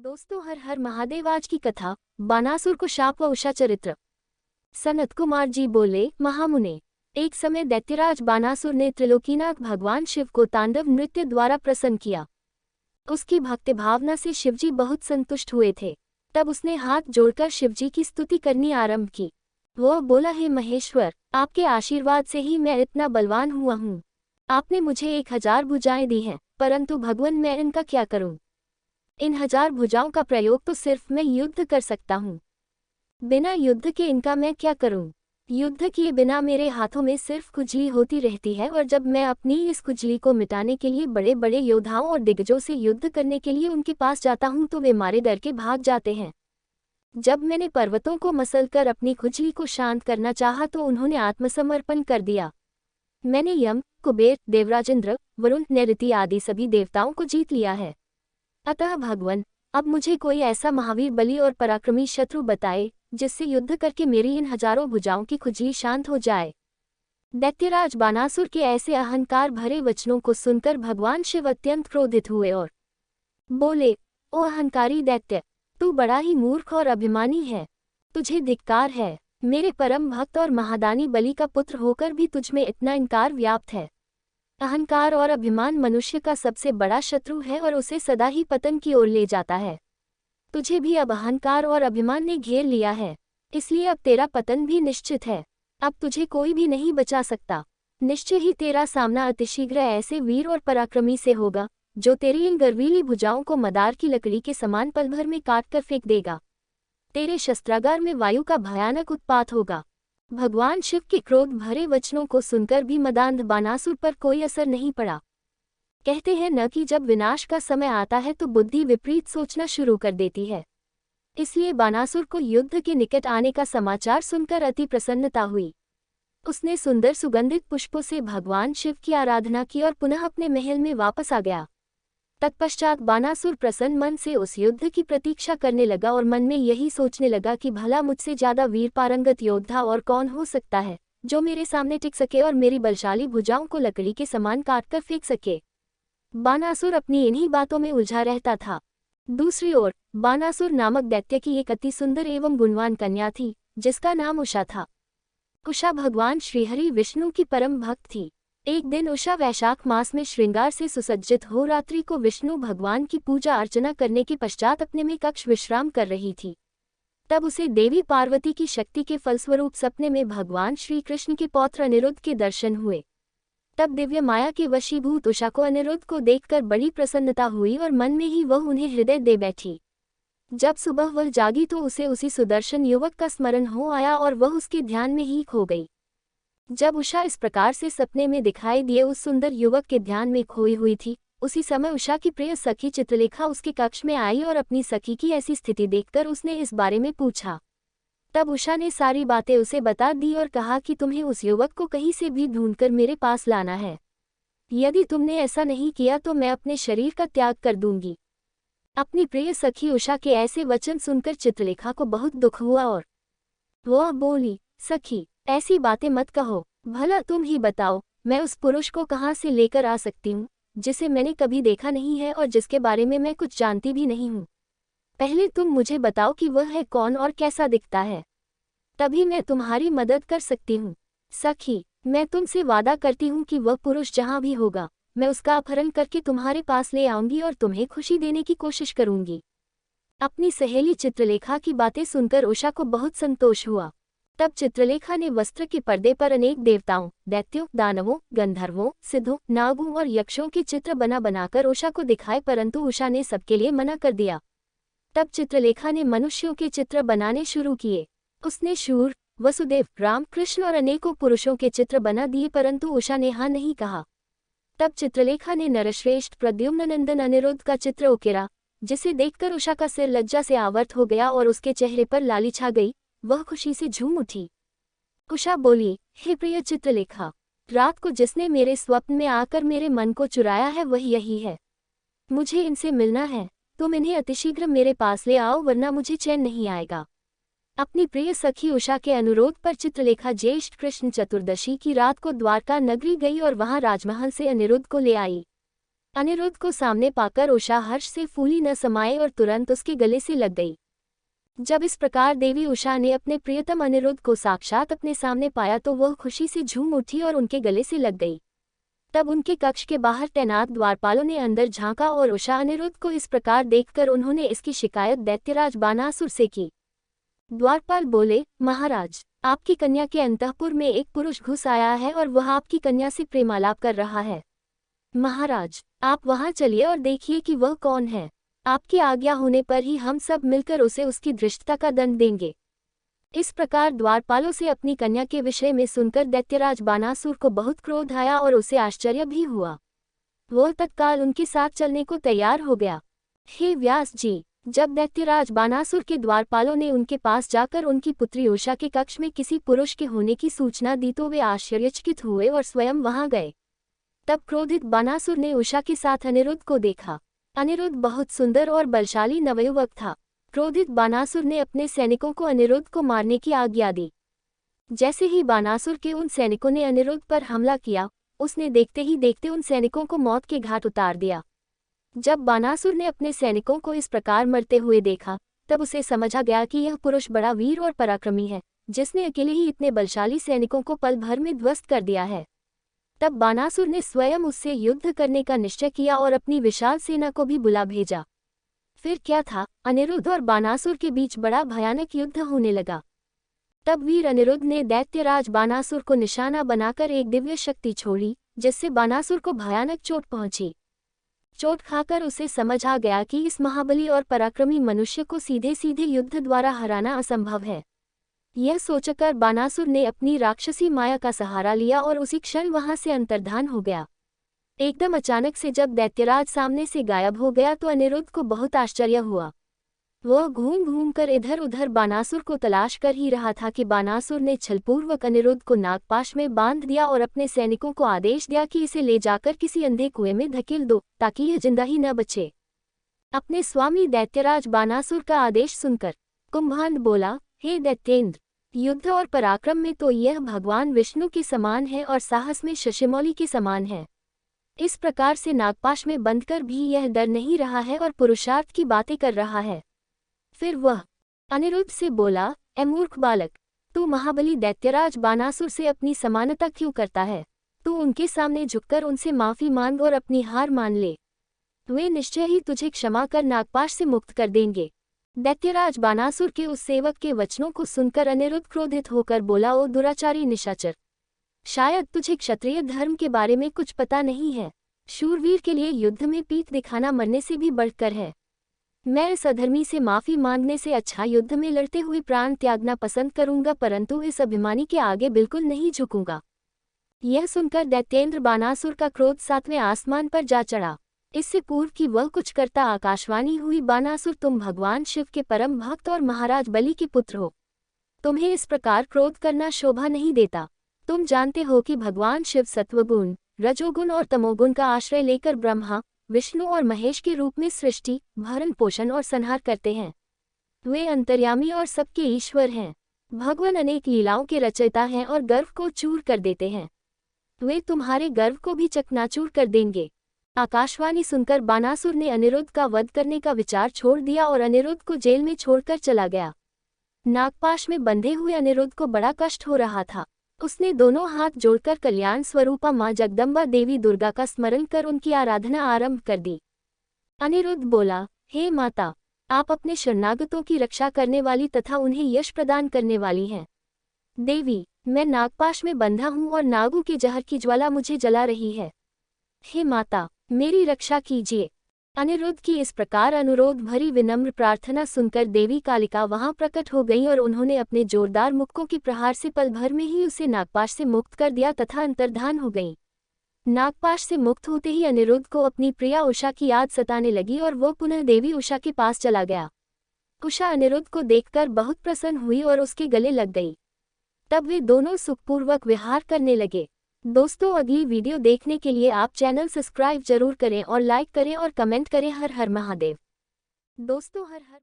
दोस्तों, हर हर महादेव। आज की कथा बानासुर को शाप व उषा चरित्र। सनत कुमार जी बोले, महामुने, एक समय दैत्यराज बानासुर ने त्रिलोकीनाथ भगवान शिव को तांडव नृत्य द्वारा प्रसन्न किया। उसकी भक्ति भावना से शिवजी बहुत संतुष्ट हुए थे। तब उसने हाथ जोड़कर शिवजी की स्तुति करनी आरंभ की। वह बोला, हे महेश्वर, आपके आशीर्वाद से ही मैं इतना बलवान हुआ हूँ। आपने मुझे 1000 भुजाएं दी हैं, परंतु भगवान मैं इनका क्या करूँ? इन 1000 भुजाओं का प्रयोग तो सिर्फ मैं युद्ध कर सकता हूँ। बिना युद्ध के इनका मैं क्या करूँ? युद्ध किए बिना मेरे हाथों में सिर्फ खुजली होती रहती है, और जब मैं अपनी इस खुजली को मिटाने के लिए बड़े बड़े योद्धाओं और दिग्गजों से युद्ध करने के लिए उनके पास जाता हूँ तो वे मारे डर के भाग जाते हैं। जब मैंने पर्वतों को मसलकर अपनी खुजली को शांत करना चाहा तो उन्होंने आत्मसमर्पण कर दिया। मैंने यम, कुबेर, देवराजेंद्र, वरुण, नैऋति आदि सभी देवताओं को जीत लिया है। अतः भगवान, अब मुझे कोई ऐसा महावीर, बली और पराक्रमी शत्रु बताए जिससे युद्ध करके मेरी इन 1000 भुजाओं की खुजली शांत हो जाए। दैत्यराज बानासुर के ऐसे अहंकार भरे वचनों को सुनकर भगवान शिव अत्यंत क्रोधित हुए और बोले, ओ अहंकारी दैत्य, तू बड़ा ही मूर्ख और अभिमानी है। तुझे धिक्कार है। मेरे परम भक्त और महादानी बलि का पुत्र होकर भी तुझमें इतना इनकार व्याप्त है। अहंकार और अभिमान मनुष्य का सबसे बड़ा शत्रु है और उसे सदा ही पतन की ओर ले जाता है। तुझे भी अब अहंकार और अभिमान ने घेर लिया है, इसलिए अब तेरा पतन भी निश्चित है। अब तुझे कोई भी नहीं बचा सकता। निश्चय ही तेरा सामना अतिशीघ्र ऐसे वीर और पराक्रमी से होगा जो तेरी इन गर्वीली भुजाओं को मदार की लकड़ी के समान पल भर में काट कर फेंक देगा। तेरे शस्त्रागार में वायु का भयानक उत्पात होगा। भगवान शिव के क्रोध भरे वचनों को सुनकर भी मदांध बानासुर पर कोई असर नहीं पड़ा। कहते हैं न कि जब विनाश का समय आता है तो बुद्धि विपरीत सोचना शुरू कर देती है। इसलिए बानासुर को युद्ध के निकट आने का समाचार सुनकर अति प्रसन्नता हुई। उसने सुंदर सुगंधित पुष्पों से भगवान शिव की आराधना की और पुनः अपने महल में वापस आ गया। तत्पश्चात बानासुर प्रसन्न मन से उस युद्ध की प्रतीक्षा करने लगा और मन में यही सोचने लगा कि भला मुझसे ज्यादा वीर पारंगत योद्धा और कौन हो सकता है जो मेरे सामने टिक सके और मेरी बलशाली भुजाओं को लकड़ी के समान काटकर फेंक सके। बानासुर अपनी इन्हीं बातों में उलझा रहता था। दूसरी ओर बानासुर नामक दैत्य की एक अति सुंदर एवं गुणवान कन्या थी जिसका नाम उषा था। उषा भगवान श्रीहरि विष्णु की परम भक्त थी। एक दिन उषा वैशाख मास में श्रृंगार से सुसज्जित हो रात्रि को विष्णु भगवान की पूजा अर्चना करने के पश्चात अपने में कक्ष विश्राम कर रही थी। तब उसे देवी पार्वती की शक्ति के फलस्वरूप सपने में भगवान श्री कृष्ण के पौत्र अनिरुद्ध के दर्शन हुए। तब दिव्य माया के वशीभूत उषा को अनिरुद्ध को देखकर बड़ी प्रसन्नता हुई और मन में ही वह उन्हें हृदय दे बैठी। जब सुबह वह जागी तो उसे उसी सुदर्शन युवक का स्मरण हो आया और वह उसके ध्यान में ही खो गई। जब उषा इस प्रकार से सपने में दिखाई दिए उस सुंदर युवक के ध्यान में खोई हुई थी, उसी समय उषा की प्रिय सखी चित्रलेखा उसके कक्ष में आई और अपनी सखी की ऐसी स्थिति देखकर उसने इस बारे में पूछा। तब उषा ने सारी बातें उसे बता दी और कहा कि तुम्हें उस युवक को कहीं से भी ढूंढकर मेरे पास लाना है। यदि तुमने ऐसा नहीं किया तो मैं अपने शरीर का त्याग कर दूंगी। अपनी प्रिय सखी उषा के ऐसे वचन सुनकर चित्रलेखा को बहुत दुख हुआ और वह बोली, सखी, ऐसी बातें मत कहो। भला तुम ही बताओ, मैं उस पुरुष को कहाँ से लेकर आ सकती हूँ जिसे मैंने कभी देखा नहीं है और जिसके बारे में मैं कुछ जानती भी नहीं हूँ। पहले तुम मुझे बताओ कि वह है कौन और कैसा दिखता है, तभी मैं तुम्हारी मदद कर सकती हूँ। सखी, मैं तुमसे वादा करती हूँ कि वह पुरुष जहाँ भी होगा मैं उसका अपहरण करके तुम्हारे पास ले आऊंगी और तुम्हें खुशी देने की कोशिश करूंगी। अपनी सहेली चित्रलेखा की बातें सुनकर उषा को बहुत संतोष हुआ। तब चित्रलेखा ने वस्त्र के पर्दे पर अनेक देवताओं, दैत्यों, दानवों, गंधर्वों, सिद्धों, नागों और यक्षों के चित्र बनाकर उषा को दिखाए, परंतु उषा ने सबके लिए मना कर दिया। तब चित्रलेखा ने मनुष्यों के चित्र बनाने शुरू किए। उसने शूर, वसुदेव, राम, कृष्ण और अनेकों पुरुषों के चित्र बना दिए, परंतु उषा ने हाँ नहीं कहा। तब चित्रलेखा ने नरश्रेष्ठ प्रद्युम्न नंदन अनिरुद्ध का चित्र उकेरा, जिसे देखकर उषा का सिर लज्जा से आवर्त हो गया और उसके चेहरे पर लाली छा गई। वह खुशी से झूम उठी। उषा बोली, हे प्रिय चित्रलेखा, रात को जिसने मेरे स्वप्न में आकर मेरे मन को चुराया है वही यही है। मुझे इनसे मिलना है। तुम इन्हें अतिशीघ्र मेरे पास ले आओ, वरना मुझे चैन नहीं आएगा। अपनी प्रिय सखी उषा के अनुरोध पर चित्रलेखा ज्येष्ठ कृष्ण चतुर्दशी की रात को द्वारका नगरी गई और वहां राजमहल से अनिरुद्ध को ले आई। अनिरुद्ध को सामने पाकर उषा हर्ष से फूली न समाये और तुरंत उसके गले से लग गई। जब इस प्रकार देवी उषा ने अपने प्रियतम अनिरुद्ध को साक्षात अपने सामने पाया तो वह खुशी से झूम उठी और उनके गले से लग गई। तब उनके कक्ष के बाहर तैनात द्वारपालों ने अंदर झांका और उषा अनिरुद्ध को इस प्रकार देखकर उन्होंने इसकी शिकायत दैत्यराज बानासुर से की। द्वारपाल बोले, महाराज, आपकी कन्या के अंतःपुर में एक पुरुष घुस आया है और वह आपकी कन्या से प्रेमालाप कर रहा है। महाराज, आप वहां चलिए और देखिए कि वह कौन है। आपकी आज्ञा होने पर ही हम सब मिलकर उसे उसकी धृष्टता का दंड देंगे। इस प्रकार द्वारपालों से अपनी कन्या के विषय में सुनकर दैत्यराज बानासुर को बहुत क्रोध आया और उसे आश्चर्य भी हुआ। वह तत्काल उनके साथ चलने को तैयार हो गया। हे व्यास जी, जब दैत्यराज बानासुर के द्वारपालों ने उनके पास जाकर उनकी पुत्री उषा के कक्ष में किसी पुरुष के होने की सूचना दी तो वे आश्चर्यचकित हुए और स्वयं वहां गए। तब क्रोधित बानासुर ने उषा के साथ अनिरुद्ध को देखा। अनिरुद्ध बहुत सुंदर और बलशाली नवयुवक था। क्रोधित बानासुर ने अपने सैनिकों को अनिरुद्ध को मारने की आज्ञा दी। जैसे ही बानासुर के उन सैनिकों ने अनिरुद्ध पर हमला किया, उसने देखते ही देखते उन सैनिकों को मौत के घाट उतार दिया। जब बानासुर ने अपने सैनिकों को इस प्रकार मरते हुए देखा, तब उसे समझा गया कि यह पुरुष बड़ा वीर और पराक्रमी है, जिसने अकेले ही इतने बलशाली सैनिकों को पल भर में ध्वस्त कर दिया है। तब बानासुर ने स्वयं उससे युद्ध करने का निश्चय किया और अपनी विशाल सेना को भी बुला भेजा। फिर क्या था, अनिरुद्ध और बानासुर के बीच बड़ा भयानक युद्ध होने लगा। तब वीर अनिरुद्ध ने दैत्यराज बानासुर को निशाना बनाकर एक दिव्य शक्ति छोड़ी, जिससे बानासुर को भयानक चोट पहुंची। चोट खाकर उसे समझ आ गया कि इस महाबली और पराक्रमी मनुष्य को सीधे सीधे युद्ध द्वारा हराना असंभव है। यह सोचकर बानासुर ने अपनी राक्षसी माया का सहारा लिया और उसी क्षण वहां से अंतर्धान हो गया। एकदम अचानक से जब दैत्यराज सामने से गायब हो गया तो अनिरुद्ध को बहुत आश्चर्य हुआ। वह घूम घूम कर इधर उधर बानासुर को तलाश कर ही रहा था कि बानासुर ने छलपूर्वक अनिरुद्ध को नागपाश में बांध दिया और अपने सैनिकों को आदेश दिया कि इसे ले जाकर किसी अंधे कुएं में धकेल दो, ताकि यह जिंदा ही न बचे। अपने स्वामी दैत्यराज बानासुर का आदेश सुनकर कुंभकर्ण बोला, हे दैत्येंद्र, युद्ध और पराक्रम में तो यह भगवान विष्णु के समान है और साहस में शशिमौली के समान है। इस प्रकार से नागपाश में बंधकर भी यह डर नहीं रहा है और पुरुषार्थ की बातें कर रहा है। फिर वह अनिरुद्ध से बोला, ए मूर्ख बालक, तू महाबली दैत्यराज बानासुर से अपनी समानता क्यों करता है? तू उनके सामने झुककर उनसे माफी मांग और अपनी हार मान ले। वे निश्चय ही तुझे क्षमा कर नागपाश से मुक्त कर देंगे। दैत्यराज बानासुर के उस सेवक के वचनों को सुनकर अनिरुद्ध क्रोधित होकर बोला, ओ दुराचारी निशाचर, शायद तुझे क्षत्रिय धर्म के बारे में कुछ पता नहीं है। शूरवीर के लिए युद्ध में पीठ दिखाना मरने से भी बढ़कर है। मैं इस अधर्मी से माफी मांगने से अच्छा युद्ध में लड़ते हुए प्राण त्यागना पसंद करूंगा, परंतु इस अभिमानी के आगे बिल्कुल नहीं झुकूंगा। यह सुनकर दैत्येंद्र बानासुर का क्रोध 7वें आसमान पर जा चढ़ा। इससे पूर्व कि वह कुछ करता आकाशवाणी हुई, बानासुर, तुम भगवान शिव के परम भक्त और महाराज बलि के पुत्र हो। तुम्हें इस प्रकार क्रोध करना शोभा नहीं देता। तुम जानते हो कि भगवान शिव सत्वगुण, रजोगुण और तमोगुण का आश्रय लेकर ब्रह्मा, विष्णु और महेश के रूप में सृष्टि, भरण पोषण और संहार करते हैं। वे अंतर्यामी और सबके ईश्वर हैं। भगवान अनेक लीलाओं के रचयिता हैं और गर्व को चूर कर देते हैं। वे तुम्हारे गर्व को भी चकनाचूर कर देंगे। आकाशवाणी सुनकर बानासुर ने अनिरुद्ध का वध करने का विचार छोड़ दिया और अनिरुद्ध को जेल में छोड़कर चला गया। नागपाश में बंधे हुए अनिरुद्ध को बड़ा कष्ट हो रहा था। उसने दोनों हाथ जोड़कर कल्याण स्वरूपा मां जगदम्बा देवी दुर्गा का स्मरण कर उनकी आराधना आरंभ कर दी। अनिरुद्ध बोला, हे माता, आप अपने शरणागतों की रक्षा करने वाली तथा उन्हें यश प्रदान करने वाली हैं। देवी, मैं नागपाश में बंधा हूँ और नागों के जहर की ज्वाला मुझे जला रही है। हे माता, मेरी रक्षा कीजिए। अनिरुद्ध की इस प्रकार अनुरोध भरी विनम्र प्रार्थना सुनकर देवी कालिका वहां प्रकट हो गई और उन्होंने अपने जोरदार मुक्कों के प्रहार से पल भर में ही उसे नागपाश से मुक्त कर दिया तथा अंतर्धान हो गई। नागपाश से मुक्त होते ही अनिरुद्ध को अपनी प्रिया उषा की याद सताने लगी और वो पुनः देवी उषा के पास चला गया। उषा अनिरुद्ध को देखकर बहुत प्रसन्न हुई और उसके गले लग गई। तब वे दोनों सुखपूर्वक विहार करने लगे। दोस्तों, अगली वीडियो देखने के लिए आप चैनल सब्सक्राइब जरूर करें और लाइक करें और कमेंट करें। हर हर महादेव। दोस्तों, हर हर